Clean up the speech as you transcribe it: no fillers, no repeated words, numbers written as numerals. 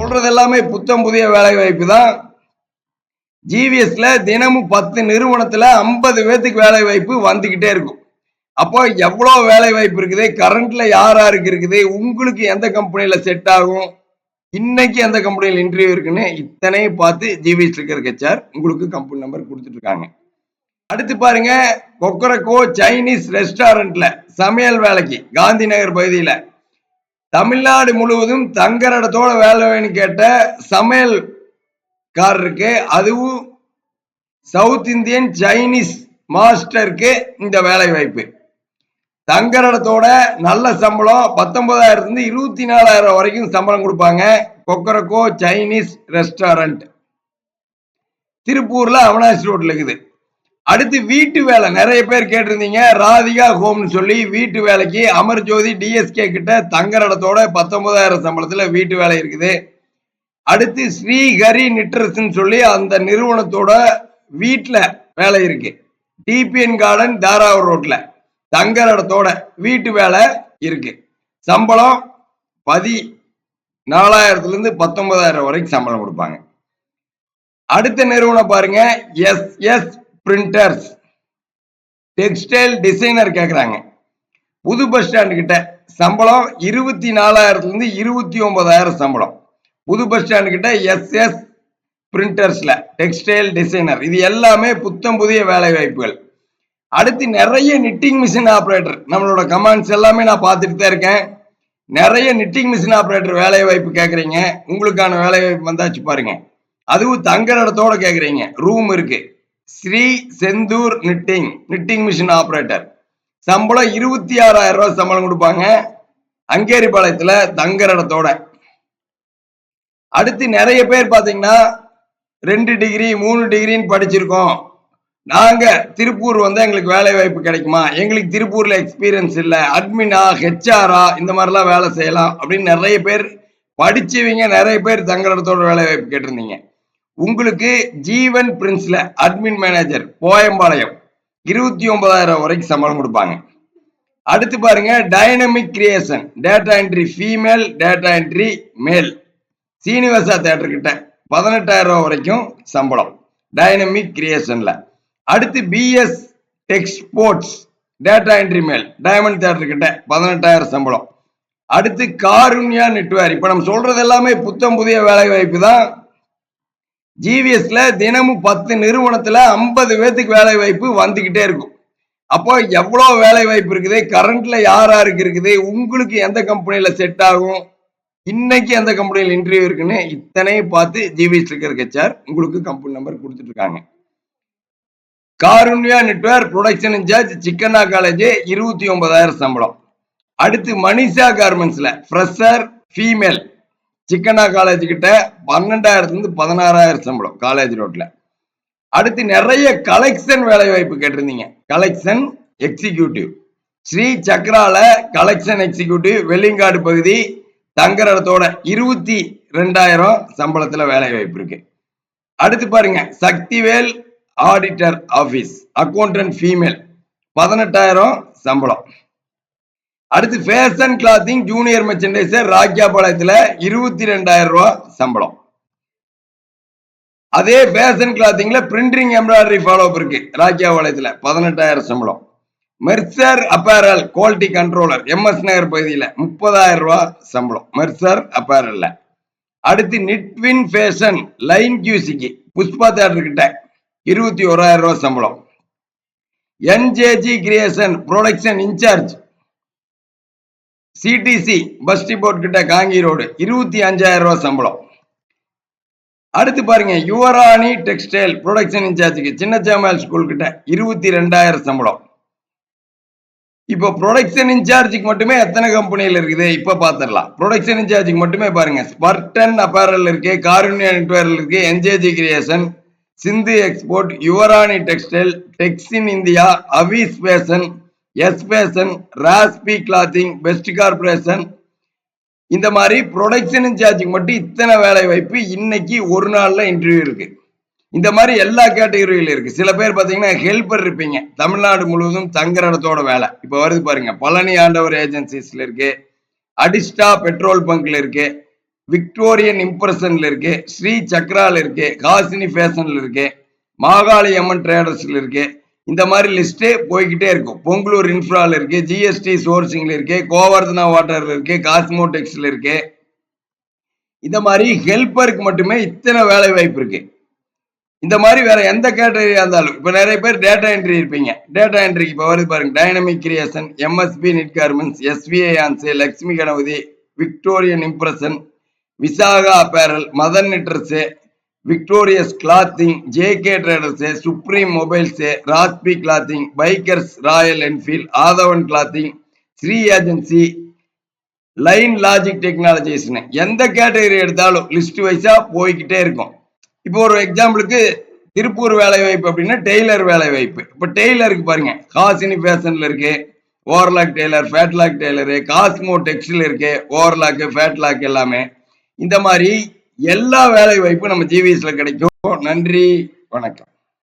சொல்றது எல்லாமே புத்தம் புதிய வேலை வாய்ப்பு தான். ஜிவிஎஸ்ல தினமும் 10 நிறுவனத்துல 50 பேத்துக்கு வேலை வாய்ப்பு வந்துகிட்டே இருக்கும். அப்போ எவ்வளவு வேலை வாய்ப்பு இருக்குது, கரண்ட்ல யாருக்கு இருக்குது, உங்களுக்கு எந்த கம்பெனில செட் ஆகும், இன்னைக்கு எந்த கம்பெனியில் இன்டர்வியூ இருக்குன்னு இத்தனையும் பார்த்து ஜிவிஎஸ் இருக்கிற ஹெச்ஆர் உங்களுக்கு கம்பெனி நம்பர் கொடுத்துட்டு இருக்காங்க. அடுத்து பாருங்க, கொக்கரக்கோ சைனீஸ் ரெஸ்டாரண்ட்ல சமையல் வேலைக்கு காந்தி நகர் பகுதியில தமிழ்நாடு முழுவதும் தங்கரடத்தோட வேலை வேணும்னு கேட்ட சமையல்காரருக்கு, அதுவும் சவுத் இந்தியன் சைனீஸ் மாஸ்டருக்கு இந்த வேலை வாய்ப்பு. தங்கரடத்தோட நல்ல சம்பளம் 19,000 24,000 வரைக்கும் சம்பளம் கொடுப்பாங்க. கொக்கரக்கோ சைனீஸ் ரெஸ்டாரண்ட் திருப்பூர்ல அவனாசி ரோட்ல இருக்குது. அடுத்து வீட்டு வேலை நிறைய பேர் கேட்டிருந்தீங்க, ராதிகா ஹோம்னு சொல்லி வீட்டு வேலைக்கு அமர்ஜோதி டிஎஸ்கே கிட்ட தங்கரடத்தோட 19,000 சம்பளத்துல வீட்டு வேலை இருக்குது. அடுத்து ஸ்ரீஹரி நிட்ரஸ் சொல்லி அந்த நிறுவனத்தோட வீட்டுல வேலை இருக்கு. டிபிஎன் கார்டன் தாராவூர் ரோட்ல தங்கரடத்தோட வீட்டு வேலை இருக்கு. சம்பளம் 14,000 19,000 வரைக்கும் சம்பளம் கொடுப்பாங்க. அடுத்த நிறுவனம் பாருங்க, எஸ்எஸ் பிரிண்டர்ஸ் டெக்ஸ்டைல் டிசைனர் கேக்குறாங்க. புது பஸ் ஸ்டாண்ட் கிட்ட சம்பளம் 24,000 29,000 சம்பளம். புது பஸ் ஸ்டாண்ட் கிட்ட எஸ்எஸ் பிரிண்டர்ஸ்ல டெக்ஸ்டைல் டிசைனர். இது எல்லாமே புத்தம் புதிய வேலை வாய்ப்புகள். அடுத்து நிறைய நிட்டிங் மிஷின் ஆபரேட்டர், நம்மளோட கமெண்ட்ஸ் எல்லாமே நான் பார்த்துட்டு தான் இருக்கேன். நிறைய நிட்டிங் மிஷின் ஆபரேட்டர் வேலை வாய்ப்பு கேக்குறீங்க. உங்களுக்கான வேலை வாய்ப்பு வந்தாச்சு பாருங்க. அதுவும் தங்கரடத்தோட கேக்குறீங்க. ரூம் இருக்கு. Sri Senthur knitting machine operator. சம்பளம் 26,000 ரூபாய் சம்பளம் கொடுப்பாங்க. அங்கேரிபாளையத்துல தங்கரடத்தோட. அடுத்து நிறைய பேர் பாத்தீங்கன்னா 2 டிகிரி 3 டிகிரின்னு படிச்சிருக்கோம், நாங்க திருப்பூர் வந்தா எங்களுக்கு வேலை வாய்ப்பு கிடைக்குமா, எங்களுக்கு திருப்பூர்ல எக்ஸ்பீரியன்ஸ் இல்ல, அட்மினா ஹெச்ஆரா இந்த மாதிரிலாம் வேலை செய்யலாம் அப்படின்னு நிறைய பேர் படிச்சவங்க நிறைய பேர் தங்கரடத்தோட வேலை வாய்ப்பு கேட்டிருந்தீங்க. உங்களுக்கு ஜீவன் பிரின்ஸ்ல அட்மின் மேனேஜர் போயம்பாளையம் 29,000 வரைக்கும் சம்பளம் கொடுப்பாங்க. அடுத்து பாருங்க, dynamic creation data entry female, data entry மேல், சீனிவாசா தியேட்டர் கிட்ட 18,000 வரைக்கும் சம்பளம் டைனமிக் கிரியேஷன்ல. அடுத்து பிஎஸ் எக்ஸ்போர்ட்ஸ் டேட்டா என்ட்ரி மேல், டைமண்ட் தியேட்டர் கிட்ட 18,000 சம்பளம். அடுத்து காருண்யா நெட்வேர். இப்ப நம்ம சொல்றது எல்லாமே புத்தம் புதிய வேலை வாய்ப்பு தான். ஜிவிஎஸ்ல தினமும் 10 நிறுவனத்துல 50 பேத்துக்கு வேலை வாய்ப்பு வந்துகிட்டே இருக்கும். அப்போ எவ்வளவு வேலை வாய்ப்பு இருக்குது, கரண்ட்ல யாருக்கு இருக்குது, உங்களுக்கு எந்த கம்பெனில செட் ஆகும், இன்னைக்கு எந்த கம்பெனியில் இன்டர்வியூ இருக்குன்னு இத்தனையும் பார்த்து ஜிவிஎஸ் இருக்கிற ஹெச்ஆர் உங்களுக்கு கம்பெனி நம்பர் கொடுத்துட்டு இருக்காங்க. காருண்யா நெட்வேர் ப்ரொடக்ஷன் இன்சார்ஜ் சிக்கனா காலேஜ் 29,000 சம்பளம். அடுத்து மனிஷா கார்மெண்ட்ஸ்ல ஃப்ரெஷர் ஃபீமேல் சிக்கனா காலேஜ் கிட்ட 12,000 16,000 சம்பளம் காலேஜ் ரோட்ல. அடுத்து நிறைய கலெக்ஷன் வேலை வாய்ப்பு கேட்டிருந்தீங்க. கலெக்ஷன் எக்ஸிக்யூட்டிவ் ஸ்ரீ சக்ரால கலெக்ஷன் எக்ஸிக்யூட்டிவ் வெள்ளிங்காடு பகுதி தங்கரடத்தோட 22,000 சம்பளத்துல வேலை வாய்ப்பு இருக்கு. அடுத்து பாருங்க, Sakthivel auditor office accountant female 18,000 சம்பளம். அடுத்து ஃபேஷன் கிளாத்திங் ஜூனியர் மெர்ச்சன்டைசர் ராக்கியாபாளையத்துல 22,000 ரூபாய் சம்பளம். அதே ஃபேஷன் கிளாத்திங்ல பிரிண்டிங் எம்ப்ராய்டரி ஃபாலோ அப் இருக்கு ராக்கியாபாளையத்துல 18,000 சம்பளம். Mercer apparel quality controller MS Nagar பகுதியில 30,000 ரூபாய் சம்பளம் மெர்சர் அப்பேரல்ல. அடுத்து நிட்வின் ஃபேஷன் லைன் கியூசிக்கு புஷ்பா தியேட்டர் கிட்ட 21,000 ரூபாய் சம்பளம். என்ஜேஜி creation production incharge CTC bus depot கிட்ட காங்கி ரோடு 25,000 ரூபாய் சம்பளம். அடுத்து பாருங்க, யுவராணி டெக்ஸ்டைல் ப்ரொடக்ஷன் இன்சார்ஜுக்கு சின்னச்சாமல் ஸ்கூல் கிட்ட 22,000 சம்பளம். இப்போ ப்ரொடக்ஷன் இன்சார்ஜுக்கு மட்டுமே எத்தனை கம்பெனியில் இருக்குது இப்ப பாத்திரலாம். ப்ரொடக்ஷன் இன்சார்ஜுக்கு மட்டுமே பாருங்க, ஸ்பர்டன் அப்பேரல் இருக்கு, காருண்யா நெட்வேர் இருக்கு, NJG creation, Sindhu export, Yuvarani textile, Texin India, Avis fashion, S fashion, ராஸ்பி கிளாத்திங், பெஸ்ட் கார்பரேஷன், இந்த மாதிரி ப்ரொடக்ஷன் இன்சார்ஜுக்கு மட்டும் இத்தனை வேலை வாய்ப்பு இன்னைக்கு ஒரு நாள்ல இன்டர்வியூ இருக்கு. இந்த மாதிரி எல்லா கேட்டகரியில இருக்கு. சில பேர் பாத்தீங்கன்னா ஹெல்பர் இருப்பீங்க, தமிழ்நாடு முழுவதும் தங்கரடத்தோட வேலை இப்ப வருது பாருங்க. பழனி ஆண்டவர் ஏஜென்சிஸ்ல இருக்கு, அடிஸ்டா பெட்ரோல் பங்க்ல இருக்கு, விக்டோரியன் இம்ப்ரெஷன்ல இருக்கு, ஸ்ரீ சக்ரால இருக்கு, ஹாசினி ஃபேஷன்ல இருக்கு, மாகாளி அம்மன் ட்ரேடர்ஸ்ல இருக்கு. இந்த மாதிரி லிஸ்ட் போய்கிட்டே இருக்கும். பொங்கலூர் இன்ஃப்ரால இருக்கு, ஜிஎஸ்டி சோர்சிங்ல இருக்கு, கோவர்தனா வாட்டர்ல இருக்கு, காஸ்மோடெக்ஸ்ல இருக்கு. இந்த மாதிரி ஹெல்ப்பருக்கு மட்டுமே இத்தனை வேலை வாய்ப்பு இருக்கு. இந்த மாதிரி வேற எந்த கேட்டகரியா இருந்தாலும் இப்ப நிறைய பேர் டேட்டா என்ட்ரி இருப்பீங்க. டேட்டா என்ட்ரிக்கு இப்ப வருது பாருங்க, dynamic creation, MSP knit garments, SVI ஆன்சே, Lakshmi Ganapathi, Victorian impression, Visakha apparel, Madan knitters, victorious clothing, JK traders, supreme mobiles, ராஸ்பி clothing, bikers Royal Enfield, Aadhavan clothing, Sri agency, line logic டெக்னாலஜிஸ்னு எந்த கேட்டகரி எடுத்தாலும் லிஸ்ட் வைஸா போய்கிட்டே இருக்கும். இப்போ ஒரு எக்ஸாம்பிளுக்கு திருப்பூர் வேலை வாய்ப்பு அப்படின்னா டெய்லர் வேலை வாய்ப்பு. இப்போ டெய்லருக்கு பாருங்க, ஹாசினி ஃபேஷன்ல இருக்கு, overlock Taylor, ஃபேட்லாக் tailor, Cosmo textile இருக்கு, ஓவர்லாக் ஃபேட்லாக் எல்லாமே. இந்த மாதிரி எல்லா வேலை வாய்ப்பும் நம்ம ஜிவிஎஸ்ல கிடைக்கும். நன்றி, வணக்கம்.